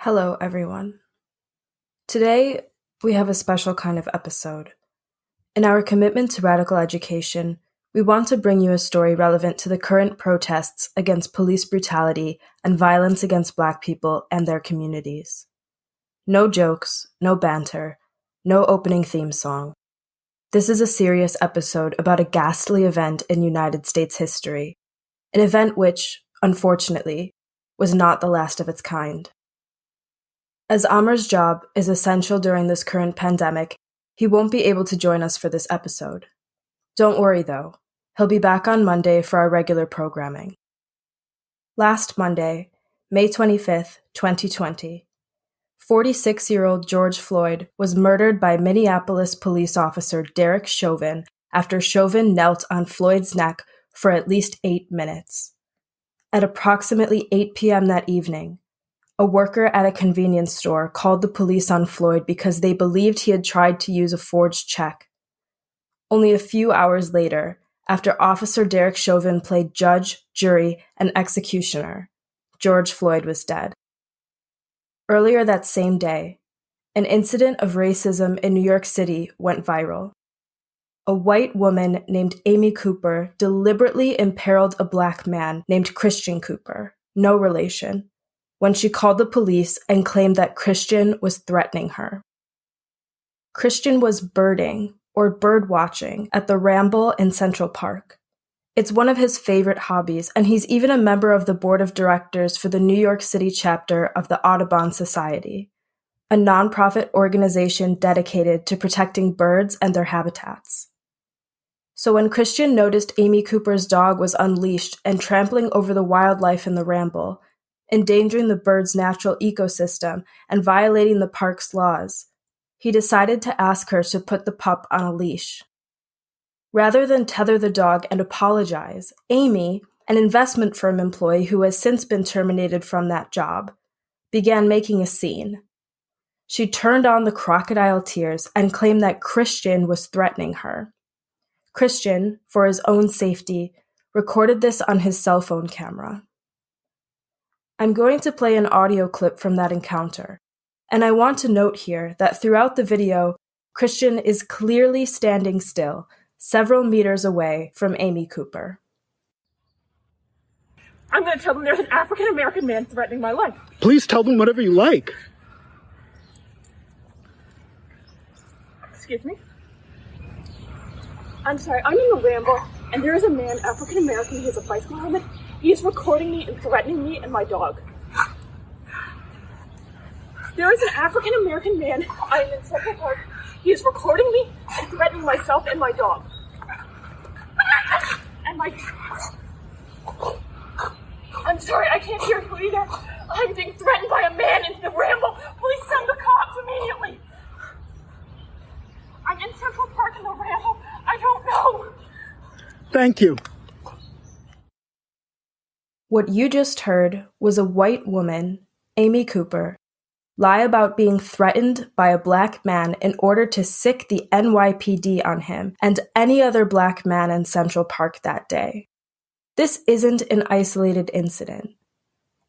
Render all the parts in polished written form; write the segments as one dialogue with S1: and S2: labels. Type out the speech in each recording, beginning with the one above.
S1: Hello, everyone. Today, we have a special kind of episode. In our commitment to radical education, we want to bring you a story relevant to the current protests against police brutality and violence against Black people and their communities. No jokes, no banter, no opening theme song. This is a serious episode about a ghastly event in United States history, an event which, unfortunately, was not the last of its kind. As Amar's job is essential during this current pandemic, he won't be able to join us for this episode. Don't worry though, he'll be back on Monday for our regular programming. Last Monday, May 25th, 2020, 46-year-old George Floyd was murdered by Minneapolis police officer Derek Chauvin after Chauvin knelt on Floyd's neck for at least 8 minutes. At approximately 8 p.m. that evening, a worker at a convenience store called the police on Floyd because they believed he had tried to use a forged check. Only a few hours later, after Officer Derek Chauvin played judge, jury, and executioner, George Floyd was dead. Earlier that same day, an incident of racism in New York City went viral. A white woman named Amy Cooper deliberately imperiled a Black man named Christian Cooper, no relation, when she called the police and claimed that Christian was threatening her. Christian was birding, or birdwatching, at the Ramble in Central Park. It's one of his favorite hobbies, and he's even a member of the board of directors for the New York City chapter of the Audubon Society, a nonprofit organization dedicated to protecting birds and their habitats. So when Christian noticed Amy Cooper's dog was unleashed and trampling over the wildlife in the Ramble, endangering the bird's natural ecosystem and violating the park's laws, he decided to ask her to put the pup on a leash. Rather than tether the dog and apologize, Amy, an investment firm employee who has since been terminated from that job, began making a scene. She turned on the crocodile tears and claimed that Christian was threatening her. Christian, for his own safety, recorded this on his cell phone camera. I'm going to play an audio clip from that encounter, and I want to note here that throughout the video, Christian is clearly standing still, several meters away from Amy Cooper.
S2: I'm going to tell them there's an African-American man threatening my life.
S3: Please tell them whatever you like.
S2: Excuse me? I'm sorry, I'm in the Ramble, and there is a man, African-American, he has a bicycle helmet. He is recording me and threatening me and my dog. There is an African-American man, I am in Central Park. He is recording me and threatening myself and my dog. And my... I'm sorry, I can't hear you either. I'm being threatened by a man in the Ramble. Please send the cops immediately. I'm in Central Park in the Ramble. I don't know.
S3: Thank you.
S1: What you just heard was a white woman, Amy Cooper, lie about being threatened by a Black man in order to sic the NYPD on him and any other Black man in Central Park that day. This isn't an isolated incident.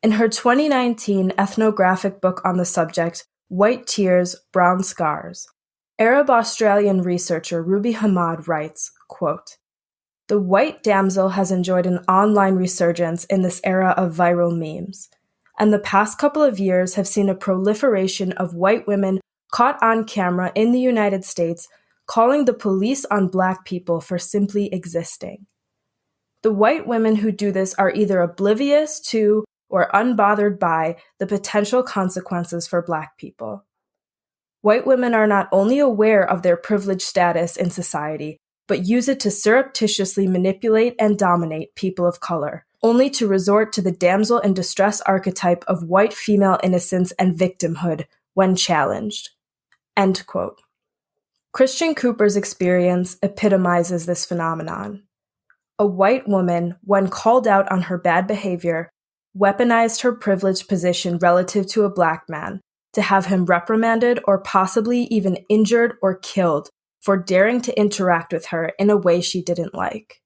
S1: In her 2019 ethnographic book on the subject, White Tears, Brown Scars, Arab-Australian researcher Ruby Hamad writes, quote, "The white damsel has enjoyed an online resurgence in this era of viral memes, and the past couple of years have seen a proliferation of white women caught on camera in the United States calling the police on Black people for simply existing. The white women who do this are either oblivious to or unbothered by the potential consequences for Black people. White women are not only aware of their privileged status in society, but use it to surreptitiously manipulate and dominate people of color, only to resort to the damsel in distress archetype of white female innocence and victimhood when challenged." End quote. Christian Cooper's experience epitomizes this phenomenon. A white woman, when called out on her bad behavior, weaponized her privileged position relative to a Black man to have him reprimanded or possibly even injured or killed for daring to interact with her in a way she didn't like.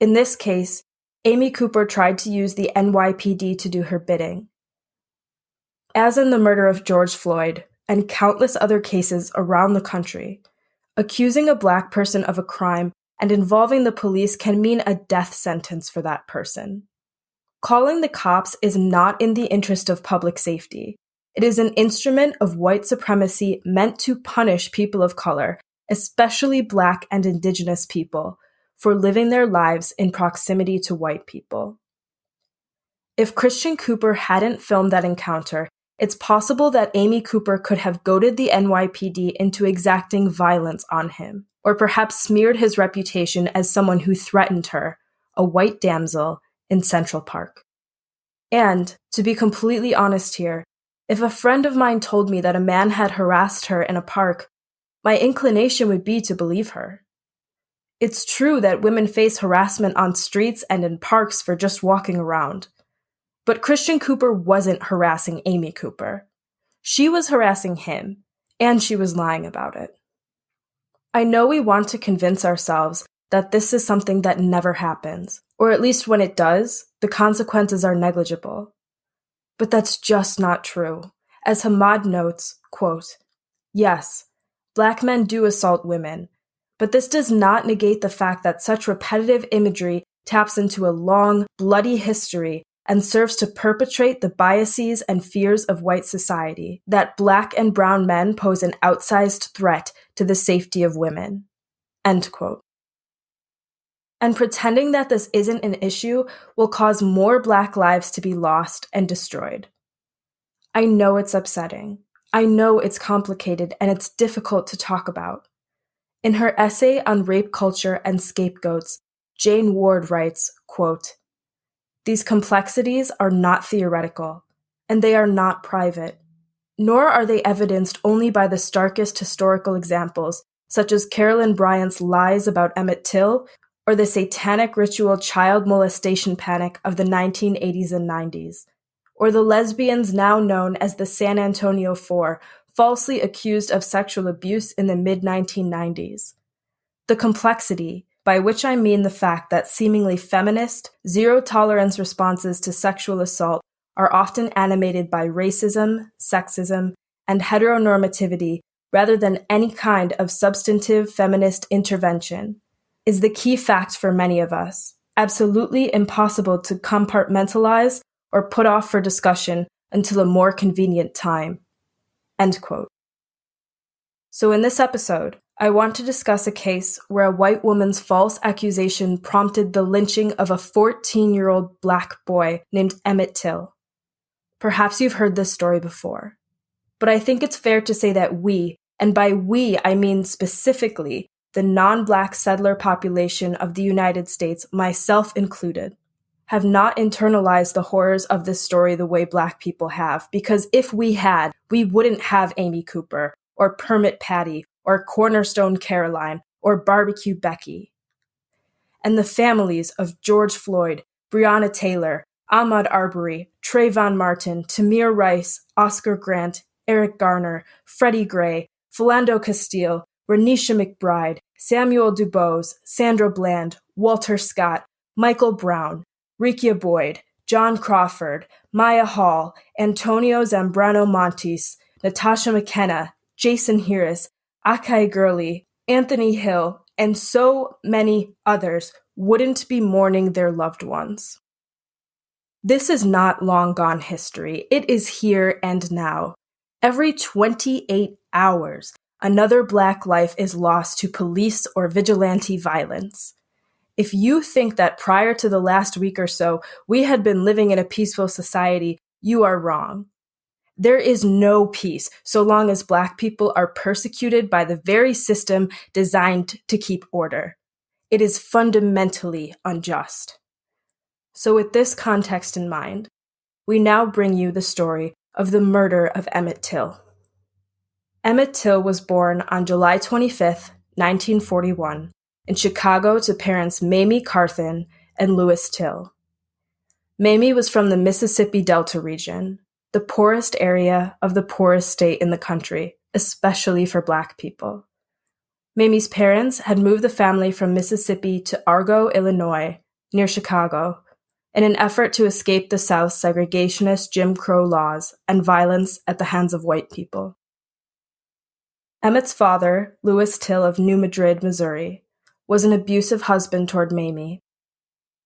S1: In this case, Amy Cooper tried to use the NYPD to do her bidding. as in the murder of George Floyd and countless other cases around the country, accusing a Black person of a crime and involving the police can mean a death sentence for that person. Calling the cops is not in the interest of public safety. It is an instrument of white supremacy meant to punish people of color, especially Black and Indigenous people, for living their lives in proximity to white people. If Christian Cooper hadn't filmed that encounter, it's possible that Amy Cooper could have goaded the NYPD into exacting violence on him, or perhaps smeared his reputation as someone who threatened her, a white damsel, in Central Park. And, to be completely honest here, if a friend of mine told me that a man had harassed her in a park, my inclination would be to believe her. It's true that women face harassment on streets and in parks for just walking around. But Christian Cooper wasn't harassing Amy Cooper. She was harassing him, and she was lying about it. I know we want to convince ourselves that this is something that never happens, or at least when it does, the consequences are negligible. But that's just not true. As Hamad notes, quote, "Yes, Black men do assault women, but this does not negate the fact that such repetitive imagery taps into a long, bloody history and serves to perpetrate the biases and fears of white society, that Black and brown men pose an outsized threat to the safety of women." End quote. And pretending that this isn't an issue will cause more Black lives to be lost and destroyed. I know it's upsetting. I know it's complicated and it's difficult to talk about. In her essay on rape culture and scapegoats, Jane Ward writes, quote, "These complexities are not theoretical, and they are not private, nor are they evidenced only by the starkest historical examples, such as Carolyn Bryant's lies about Emmett Till or the satanic ritual child molestation panic of the 1980s and 90s, or the lesbians now known as the San Antonio Four, falsely accused of sexual abuse in the mid-1990s. The complexity, by which I mean the fact that seemingly feminist, zero-tolerance responses to sexual assault are often animated by racism, sexism, and heteronormativity rather than any kind of substantive feminist intervention, is the key fact for many of us, absolutely impossible to compartmentalize or put off for discussion until a more convenient time." End quote. So in this episode, I want to discuss a case where a white woman's false accusation prompted the lynching of a 14-year-old Black boy named Emmett Till. Perhaps you've heard this story before, but I think it's fair to say that we, and by we I mean specifically the non-Black settler population of the United States, myself included, have not internalized the horrors of this story the way Black people have, because if we had, we wouldn't have Amy Cooper, or Permit Patty, or Cornerstone Caroline, or Barbecue Becky. And the families of George Floyd, Breonna Taylor, Ahmaud Arbery, Trayvon Martin, Tamir Rice, Oscar Grant, Eric Garner, Freddie Gray, Philando Castile, Renisha McBride, Samuel Dubose, Sandra Bland, Walter Scott, Michael Brown, Rekia Boyd, John Crawford, Maya Hall, Antonio Zambrano Montes, Natasha McKenna, Jason Harris, Akai Gurley, Anthony Hill, and so many others wouldn't be mourning their loved ones. This is not long gone history. It is here and now. Every 28 hours, another Black life is lost to police or vigilante violence. If you think that prior to the last week or so, we had been living in a peaceful society, you are wrong. There is no peace so long as Black people are persecuted by the very system designed to keep order. It is fundamentally unjust. So with this context in mind, we now bring you the story of the murder of Emmett Till. Emmett Till was born on July 25, 1941, in Chicago to parents Mamie Carthen and Louis Till. Mamie was from the Mississippi Delta region, the poorest area of the poorest state in the country, especially for Black people. Mamie's parents had moved the family from Mississippi to Argo, Illinois, near Chicago, in an effort to escape the South's segregationist Jim Crow laws and violence at the hands of white people. Emmett's father, Louis Till of New Madrid, Missouri, was an abusive husband toward Mamie.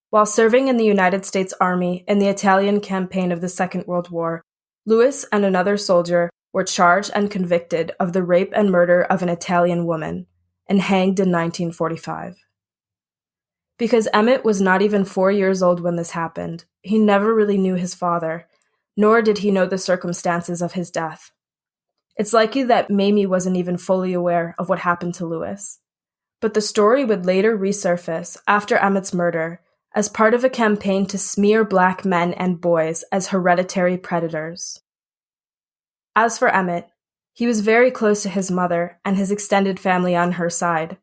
S1: While serving in the United States Army in the Italian campaign of the Second World War, Louis and another soldier were charged and convicted of the rape and murder of an Italian woman and hanged in 1945. Because Emmett was not even 4 years old when this happened, he never really knew his father, nor did he know the circumstances of his death. It's likely that Mamie wasn't even fully aware of what happened to Louis. But the story would later resurface after Emmett's murder as part of a campaign to smear Black men and boys as hereditary predators. As for Emmett, he was very close to his mother and his extended family on her side.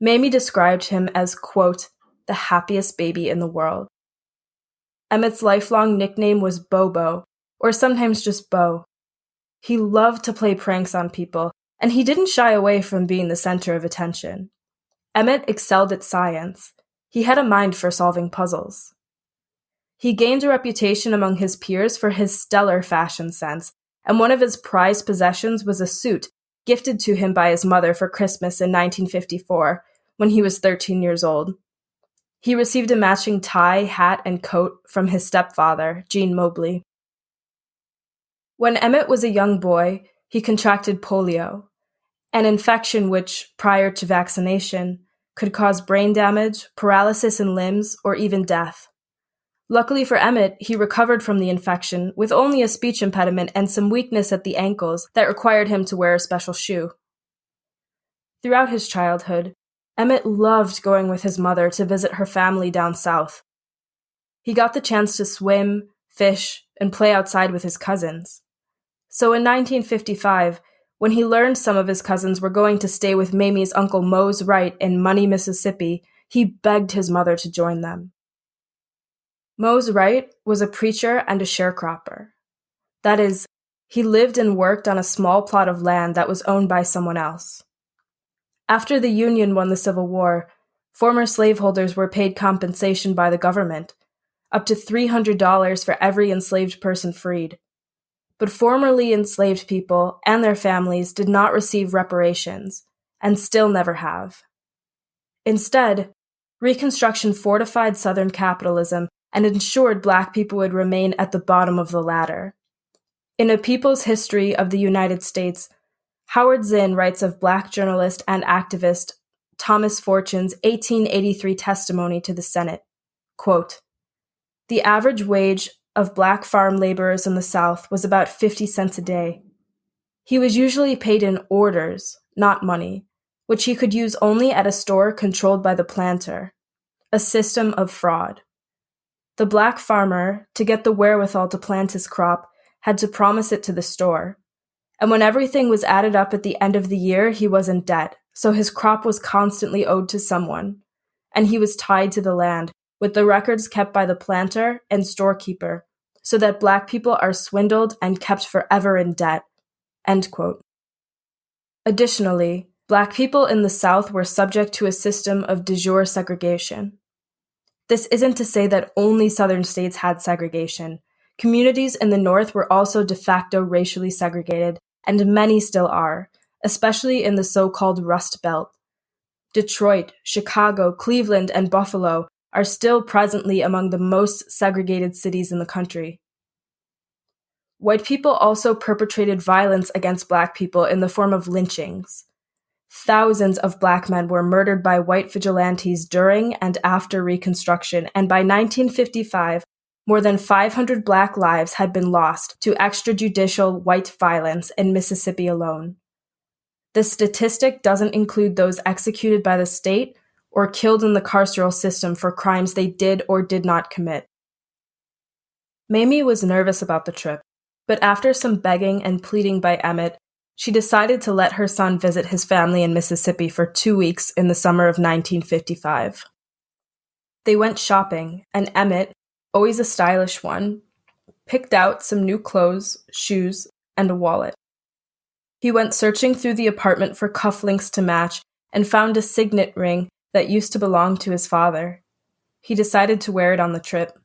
S1: Mamie described him as, quote, the happiest baby in the world. Emmett's lifelong nickname was Bobo, or sometimes just Bo. He loved to play pranks on people, and he didn't shy away from being the center of attention. Emmett excelled at science. He had a mind for solving puzzles. He gained a reputation among his peers for his stellar fashion sense, and one of his prized possessions was a suit gifted to him by his mother for Christmas in 1954, when he was 13 years old. He received a matching tie, hat, and coat from his stepfather, Gene Mobley. When Emmett was a young boy, he contracted polio, an infection which, prior to vaccination, could cause brain damage, paralysis in limbs, or even death. Luckily for Emmett, he recovered from the infection with only a speech impediment and some weakness at the ankles that required him to wear a special shoe. Throughout his childhood, Emmett loved going with his mother to visit her family down south. He got the chance to swim, fish, and play outside with his cousins. So in 1955, when he learned some of his cousins were going to stay with Mamie's Uncle Mose Wright in Money, Mississippi, he begged his mother to join them. Mose Wright was a preacher and a sharecropper. That is, he lived and worked on a small plot of land that was owned by someone else. After the Union won the Civil War, former slaveholders were paid compensation by the government, up to $300 for every enslaved person freed. But formerly enslaved people and their families did not receive reparations, and still never have. Instead, Reconstruction fortified Southern capitalism and ensured Black people would remain at the bottom of the ladder. In A People's History of the United States, Howard Zinn writes of Black journalist and activist Thomas Fortune's 1883 testimony to the Senate, quote, "The average wage of Black farm laborers in the South was about 50 cents a day. He was usually paid in orders, not money, which he could use only at a store controlled by the planter, a system of fraud. The Black farmer, to get the wherewithal to plant his crop, had to promise it to the store, and when everything was added up at the end of the year, he was in debt, so his crop was constantly owed to someone, and he was tied to the land, with the records kept by the planter and storekeeper, so that Black people are swindled and kept forever in debt." End quote. Additionally, Black people in the South were subject to a system of de jure segregation. This isn't to say that only Southern states had segregation. Communities in the North were also de facto racially segregated, and many still are, especially in the so-called Rust Belt. Detroit, Chicago, Cleveland, and Buffalo are still presently among the most segregated cities in the country. White people also perpetrated violence against Black people in the form of lynchings. Thousands of Black men were murdered by white vigilantes during and after Reconstruction, and by 1955, more than 500 Black lives had been lost to extrajudicial white violence in Mississippi alone. The statistic doesn't include those executed by the state or killed in the carceral system for crimes they did or did not commit. Mamie was nervous about the trip, but after some begging and pleading by Emmett, she decided to let her son visit his family in Mississippi for 2 weeks in the summer of 1955. They went shopping, and Emmett, always a stylish one, picked out some new clothes, shoes, and a wallet. He went searching through the apartment for cufflinks to match and found a signet ring that used to belong to his father. He decided to wear it on the trip.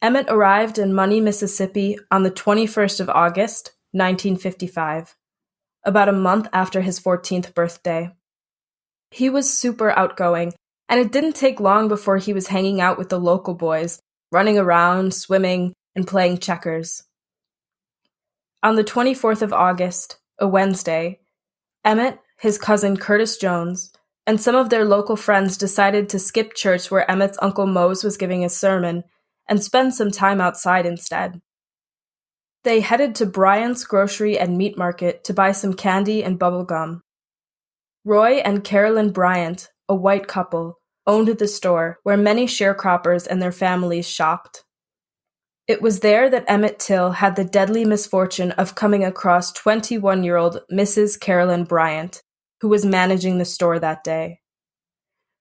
S1: Emmett arrived in Money, Mississippi on the 21st of August, 1955, about a month after his 14th birthday. He was super outgoing, and it didn't take long before he was hanging out with the local boys, running around, swimming, and playing checkers. On the 24th of August, a Wednesday, Emmett, his cousin Curtis Jones, and some of their local friends decided to skip church where Emmett's Uncle Mose was giving a sermon and spend some time outside instead. They headed to Bryant's grocery and meat market to buy some candy and bubble gum. Roy and Carolyn Bryant, a white couple, owned the store where many sharecroppers and their families shopped. It was there that Emmett Till had the deadly misfortune of coming across 21-year-old Mrs. Carolyn Bryant, who was managing the store that day.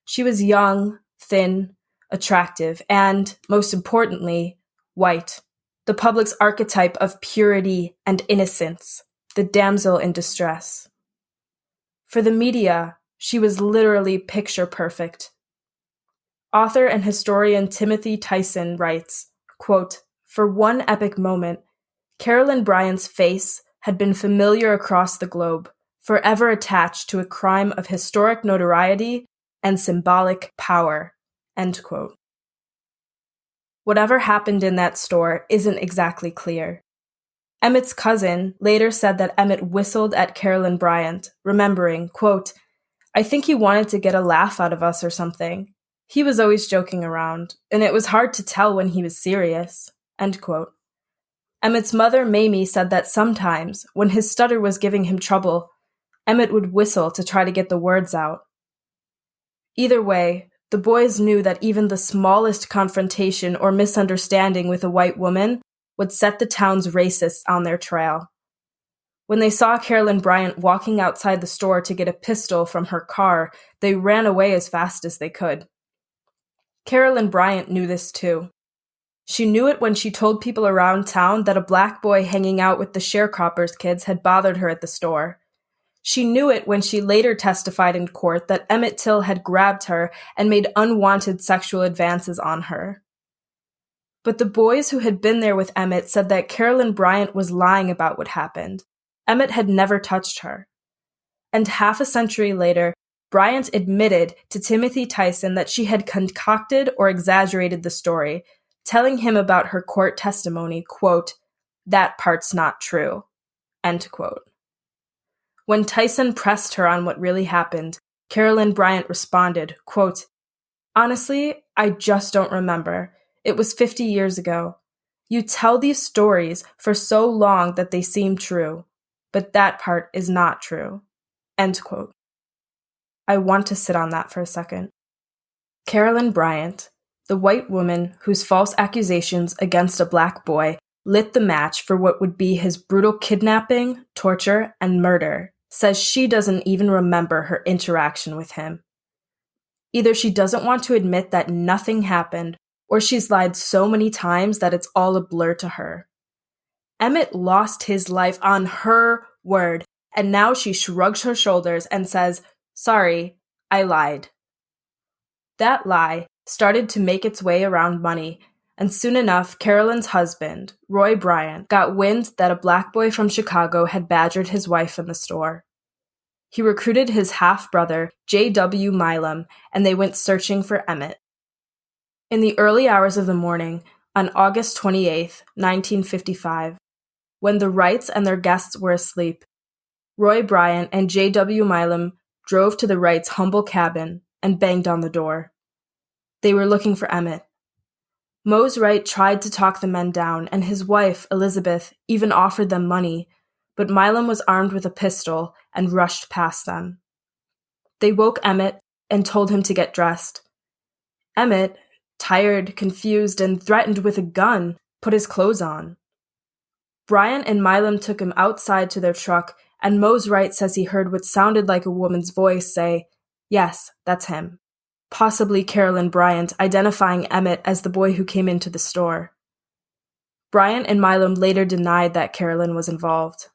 S1: She was young, thin, attractive, and, most importantly, white, the public's archetype of purity and innocence, the damsel in distress. For the media, she was literally picture perfect. Author and historian Timothy Tyson writes, quote, "For one epic moment, Carolyn Bryant's face had been familiar across the globe, forever attached to a crime of historic notoriety and symbolic power." End quote. Whatever happened in that store isn't exactly clear. Emmett's cousin later said that Emmett whistled at Carolyn Bryant, remembering, quote, "I think he wanted to get a laugh out of us or something. He was always joking around, and it was hard to tell when he was serious." End quote. Emmett's mother, Mamie, said that sometimes, when his stutter was giving him trouble, Emmett would whistle to try to get the words out. Either way, the boys knew that even the smallest confrontation or misunderstanding with a white woman would set the town's racists on their trail. When they saw Carolyn Bryant walking outside the store to get a pistol from her car, they ran away as fast as they could. Carolyn Bryant knew this too. She knew it when she told people around town that a black boy hanging out with the sharecroppers' kids had bothered her at the store. She knew it when she later testified in court that Emmett Till had grabbed her and made unwanted sexual advances on her. But the boys who had been there with Emmett said that Carolyn Bryant was lying about what happened. Emmett had never touched her. And half a century later, Bryant admitted to Timothy Tyson that she had concocted or exaggerated the story, telling him about her court testimony, quote, "That part's not true," end quote. When Tyson pressed her on what really happened, Carolyn Bryant responded, quote, "Honestly, I just don't remember. It was 50 years ago. You tell these stories for so long that they seem true, but that part is not true." End quote. I want to sit on that for a second. Carolyn Bryant, the white woman whose false accusations against a black boy lit the match for what would be his brutal kidnapping, torture, and murder, says she doesn't even remember her interaction with him. Either she doesn't want to admit that nothing happened, or she's lied so many times that it's all a blur to her. Emmett lost his life on her word, and now she shrugs her shoulders and says, "Sorry, I lied." That lie started to make its way around Money, and soon enough, Carolyn's husband, Roy Bryant, got wind that a black boy from Chicago had badgered his wife in the store. He recruited his half-brother, J.W. Milam, and they went searching for Emmett. In the early hours of the morning, on August 28, 1955, when the Wrights and their guests were asleep, Roy Bryant and J.W. Milam drove to the Wrights' humble cabin and banged on the door. They were looking for Emmett. Mose Wright tried to talk the men down, and his wife, Elizabeth, even offered them money, but Milam was armed with a pistol and rushed past them. They woke Emmett and told him to get dressed. Emmett, tired, confused, and threatened with a gun, put his clothes on. Bryant and Milam took him outside to their truck, and Mose Wright says he heard what sounded like a woman's voice say, "Yes, that's him." Possibly Carolyn Bryant, identifying Emmett as the boy who came into the store. Bryant and Milam later denied that Carolyn was involved.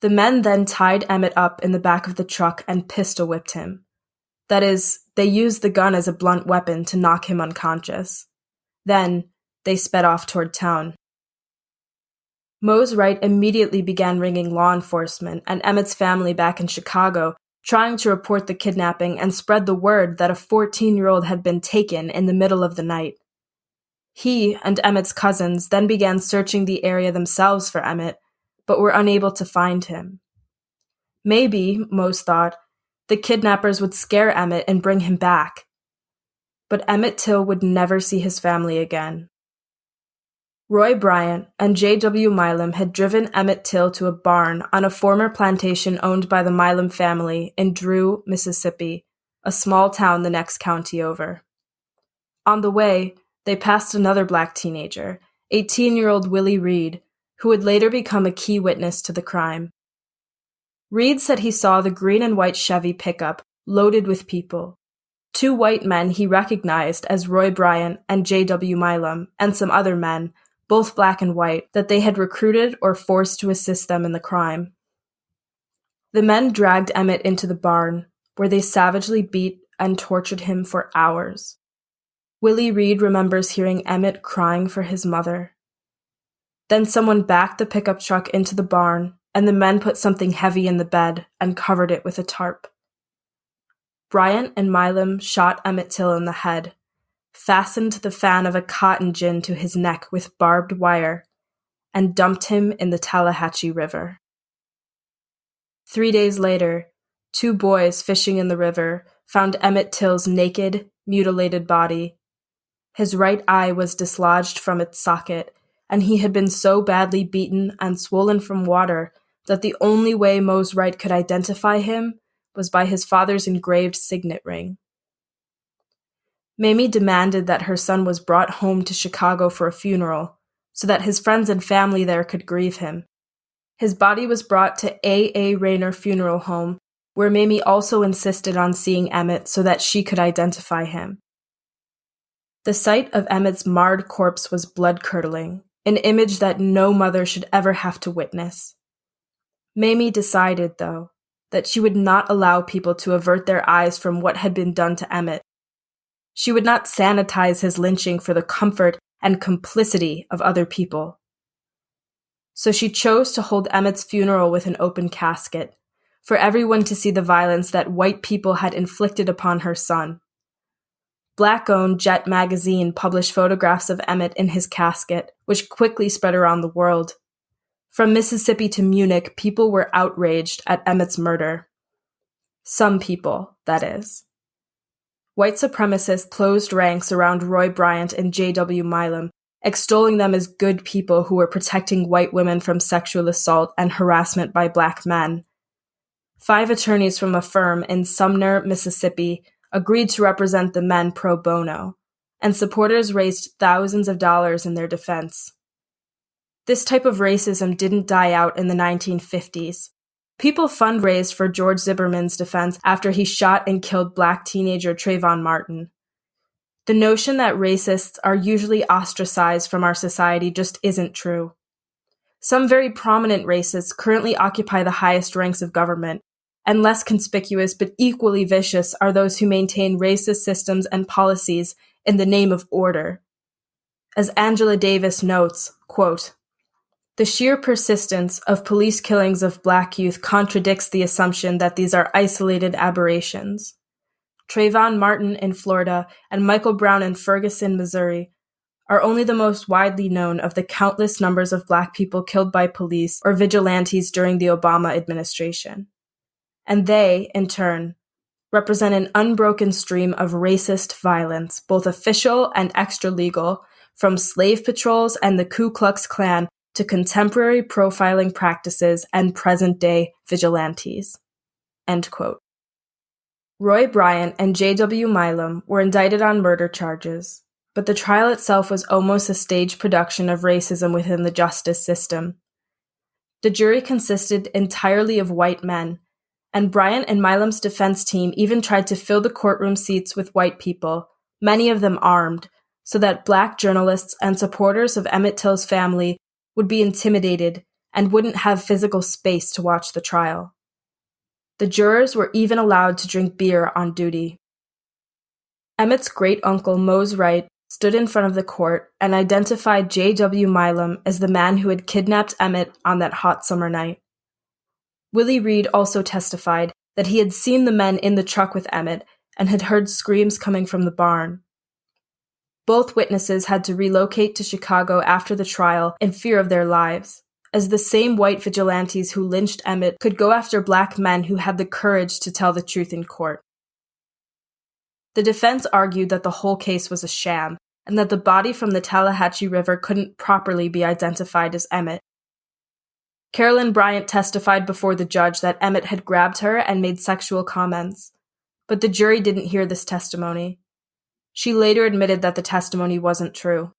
S1: The men then tied Emmett up in the back of the truck and pistol-whipped him. That is, they used the gun as a blunt weapon to knock him unconscious. Then, they sped off toward town. Mose Wright immediately began ringing law enforcement and Emmett's family back in Chicago, trying to report the kidnapping and spread the word that a 14-year-old had been taken in the middle of the night. He and Emmett's cousins then began searching the area themselves for Emmett, but were unable to find him. Maybe, Mose thought, the kidnappers would scare Emmett and bring him back. But Emmett Till would never see his family again. Roy Bryant and J.W. Milam had driven Emmett Till to a barn on a former plantation owned by the Milam family in Drew, Mississippi, a small town the next county over. On the way, they passed another black teenager, 18-year-old Willie Reed, who would later become a key witness to the crime. Reed said he saw the green and white Chevy pickup loaded with people. 2 white men he recognized as Roy Bryant and J.W. Milam, and some other men, both black and white, that they had recruited or forced to assist them in the crime. The men dragged Emmett into the barn, where they savagely beat and tortured him for hours. Willie Reed remembers hearing Emmett crying for his mother. Then someone backed the pickup truck into the barn, and the men put something heavy in the bed and covered it with a tarp. Bryant and Milam shot Emmett Till in the head, fastened the fan of a cotton gin to his neck with barbed wire, and dumped him in the Tallahatchie River. 3 days later, 2 boys fishing in the river found Emmett Till's naked, mutilated body. His right eye was dislodged from its socket, and he had been so badly beaten and swollen from water that the only way Mose Wright could identify him was by his father's engraved signet ring. Mamie demanded that her son was brought home to Chicago for a funeral, so that his friends and family there could grieve him. His body was brought to A. Rayner Funeral Home, where Mamie also insisted on seeing Emmett so that she could identify him. The sight of Emmett's marred corpse was blood-curdling, an image that no mother should ever have to witness. Mamie decided, though, that she would not allow people to avert their eyes from what had been done to Emmett. She would not sanitize his lynching for the comfort and complicity of other people. So she chose to hold Emmett's funeral with an open casket, for everyone to see the violence that white people had inflicted upon her son. Black-owned Jet magazine published photographs of Emmett in his casket, which quickly spread around the world. From Mississippi to Munich, people were outraged at Emmett's murder. Some people, that is. White supremacists closed ranks around Roy Bryant and J.W. Milam, extolling them as good people who were protecting white women from sexual assault and harassment by black men. 5 attorneys from a firm in Sumner, Mississippi, agreed to represent the men pro bono, and supporters raised thousands of dollars in their defense. This type of racism didn't die out in the 1950s. People fundraised for George Zimmerman's defense after he shot and killed black teenager Trayvon Martin. The notion that racists are usually ostracized from our society just isn't true. Some very prominent racists currently occupy the highest ranks of government, and less conspicuous but equally vicious are those who maintain racist systems and policies in the name of order. As Angela Davis notes, quote, "The sheer persistence of police killings of black youth contradicts the assumption that these are isolated aberrations. Trayvon Martin in Florida and Michael Brown in Ferguson, Missouri, are only the most widely known of the countless numbers of black people killed by police or vigilantes during the Obama administration. And they, in turn, represent an unbroken stream of racist violence, both official and extra-legal, from slave patrols and the Ku Klux Klan to contemporary profiling practices and present-day vigilantes." End quote. Roy Bryant and J.W. Milam were indicted on murder charges, but the trial itself was almost a staged production of racism within the justice system. The jury consisted entirely of white men, and Bryant and Milam's defense team even tried to fill the courtroom seats with white people, many of them armed, so that black journalists and supporters of Emmett Till's family would be intimidated and wouldn't have physical space to watch the trial. The jurors were even allowed to drink beer on duty. Emmett's great-uncle Mose Wright stood in front of the court and identified J.W. Milam as the man who had kidnapped Emmett on that hot summer night. Willie Reed also testified that he had seen the men in the truck with Emmett and had heard screams coming from the barn. Both witnesses had to relocate to Chicago after the trial in fear of their lives, as the same white vigilantes who lynched Emmett could go after black men who had the courage to tell the truth in court. The defense argued that the whole case was a sham, and that the body from the Tallahatchie River couldn't properly be identified as Emmett. Carolyn Bryant testified before the judge that Emmett had grabbed her and made sexual comments, but the jury didn't hear this testimony. She later admitted that the testimony wasn't true.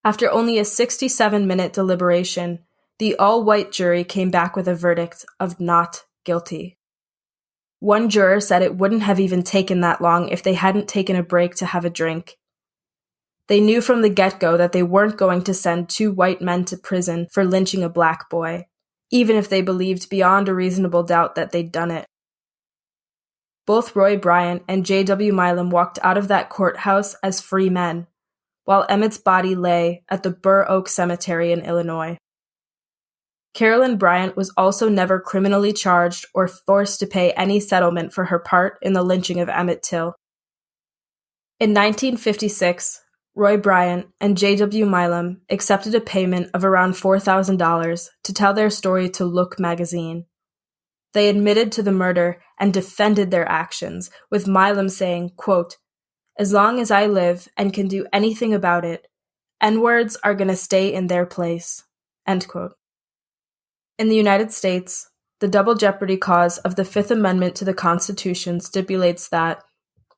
S1: After only a 67-minute deliberation, the all-white jury came back with a verdict of not guilty. One juror said it wouldn't have even taken that long if they hadn't taken a break to have a drink. They knew from the get-go that they weren't going to send two white men to prison for lynching a black boy, even if they believed beyond a reasonable doubt that they'd done it. Both Roy Bryant and J.W. Milam walked out of that courthouse as free men, while Emmett's body lay at the Burr Oak Cemetery in Illinois. Carolyn Bryant was also never criminally charged or forced to pay any settlement for her part in the lynching of Emmett Till. In 1956, Roy Bryant and J.W. Milam accepted a payment of around $4,000 to tell their story to Look magazine. They admitted to the murder and defended their actions, with Milam saying, quote, "As long as I live and can do anything about it, N-words are going to stay in their place." End quote. In the United States, the double jeopardy clause of the Fifth Amendment to the Constitution stipulates that,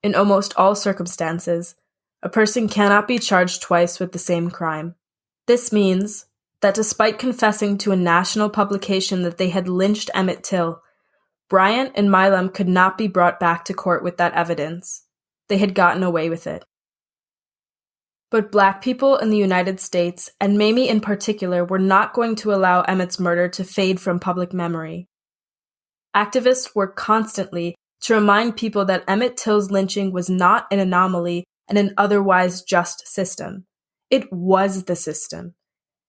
S1: in almost all circumstances, a person cannot be charged twice with the same crime. This means that despite confessing to a national publication that they had lynched Emmett Till, Bryant and Milam could not be brought back to court with that evidence. They had gotten away with it. But black people in the United States, and Mamie in particular, were not going to allow Emmett's murder to fade from public memory. Activists worked constantly to remind people that Emmett Till's lynching was not an anomaly and an otherwise just system. It was the system.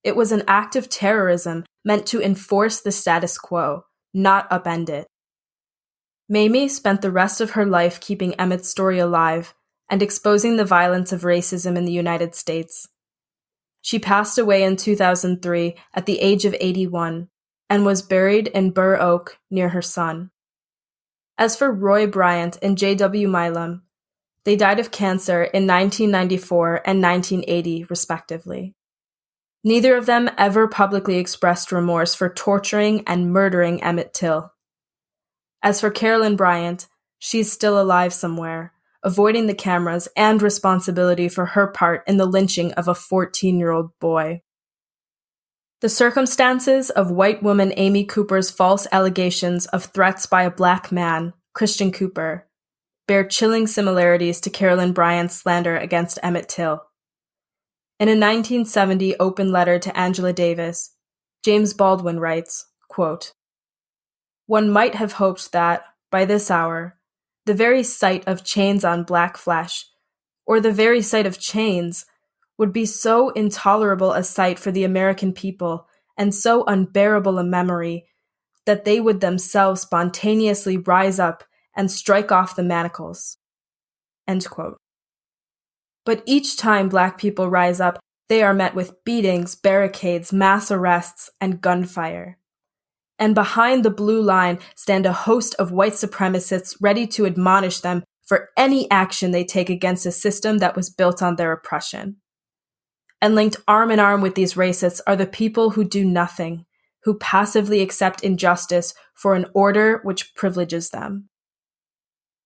S1: It was an act of terrorism meant to enforce the status quo, not upend it. Mamie spent the rest of her life keeping Emmett's story alive and exposing the violence of racism in the United States. She passed away in 2003 at the age of 81 and was buried in Burr Oak near her son. As for Roy Bryant and J.W. Milam, they died of cancer in 1994 and 1980, respectively. Neither of them ever publicly expressed remorse for torturing and murdering Emmett Till. As for Carolyn Bryant, she's still alive somewhere, avoiding the cameras and responsibility for her part in the lynching of a 14-year-old boy. The circumstances of white woman Amy Cooper's false allegations of threats by a black man, Christian Cooper, bear chilling similarities to Carolyn Bryant's slander against Emmett Till. In a 1970 open letter to Angela Davis, James Baldwin writes, quote, "One might have hoped that, by this hour, the very sight of chains on black flesh, or the very sight of chains, would be so intolerable a sight for the American people and so unbearable a memory that they would themselves spontaneously rise up and strike off the manacles." End quote. But each time black people rise up, they are met with beatings, barricades, mass arrests, and gunfire. And behind the blue line stand a host of white supremacists ready to admonish them for any action they take against a system that was built on their oppression. And linked arm in arm with these racists are the people who do nothing, who passively accept injustice for an order which privileges them.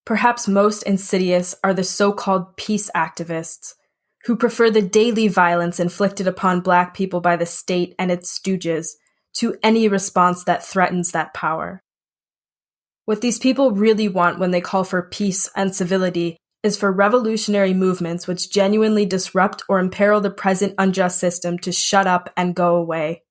S1: Perhaps most insidious are the so-called peace activists, who prefer the daily violence inflicted upon black people by the state and its stooges to any response that threatens that power. What these people really want when they call for peace and civility is for revolutionary movements which genuinely disrupt or imperil the present unjust system to shut up and go away.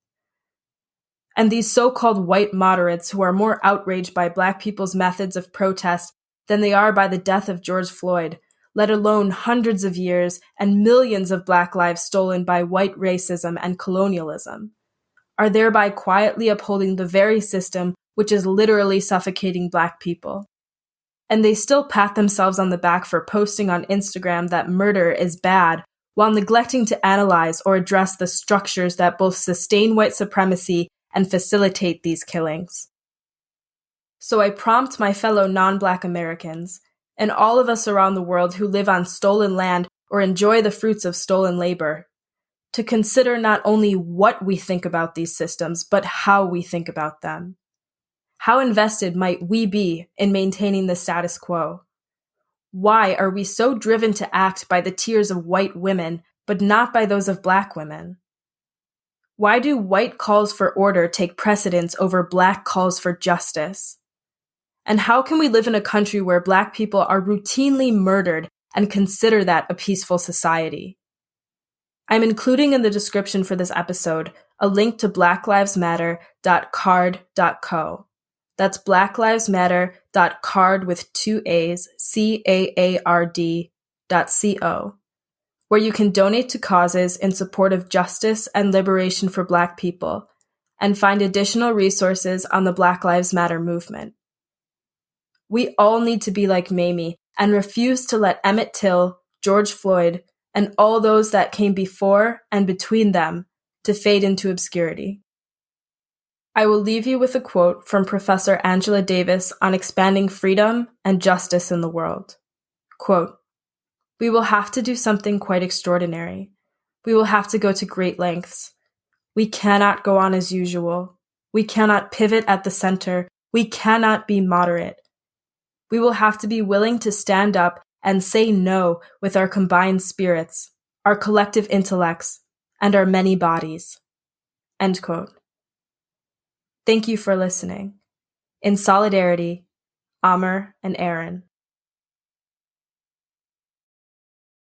S1: And these so-called white moderates who are more outraged by black people's methods of protest than they are by the death of George Floyd let alone hundreds of years and millions of Black lives stolen by white racism and colonialism, are thereby quietly upholding the very system which is literally suffocating Black people. And they still pat themselves on the back for posting on Instagram that murder is bad, while neglecting to analyze or address the structures that both sustain white supremacy and facilitate these killings. So I prompt my fellow non-Black Americans, and all of us around the world who live on stolen land or enjoy the fruits of stolen labor, to consider not only what we think about these systems, but how we think about them. How invested might we be in maintaining the status quo? Why are we so driven to act by the tears of white women, but not by those of Black women? Why do white calls for order take precedence over Black calls for justice? And how can we live in a country where Black people are routinely murdered and consider that a peaceful society? I'm including in the description for this episode a link to blacklivesmatter.card.co. That's blacklivesmatter.card with 2 A's, CAARD.co, where you can donate to causes in support of justice and liberation for Black people, and find additional resources on the Black Lives Matter movement. We all need to be like Mamie and refuse to let Emmett Till, George Floyd, and all those that came before and between them to fade into obscurity. I will leave you with a quote from Professor Angela Davis on expanding freedom and justice in the world. Quote, "We will have to do something quite extraordinary. We will have to go to great lengths. We cannot go on as usual. We cannot pivot at the center. We cannot be moderate. We will have to be willing to stand up and say no with our combined spirits, our collective intellects, and our many bodies." End quote. Thank you for listening. In solidarity, Amr and Aaron.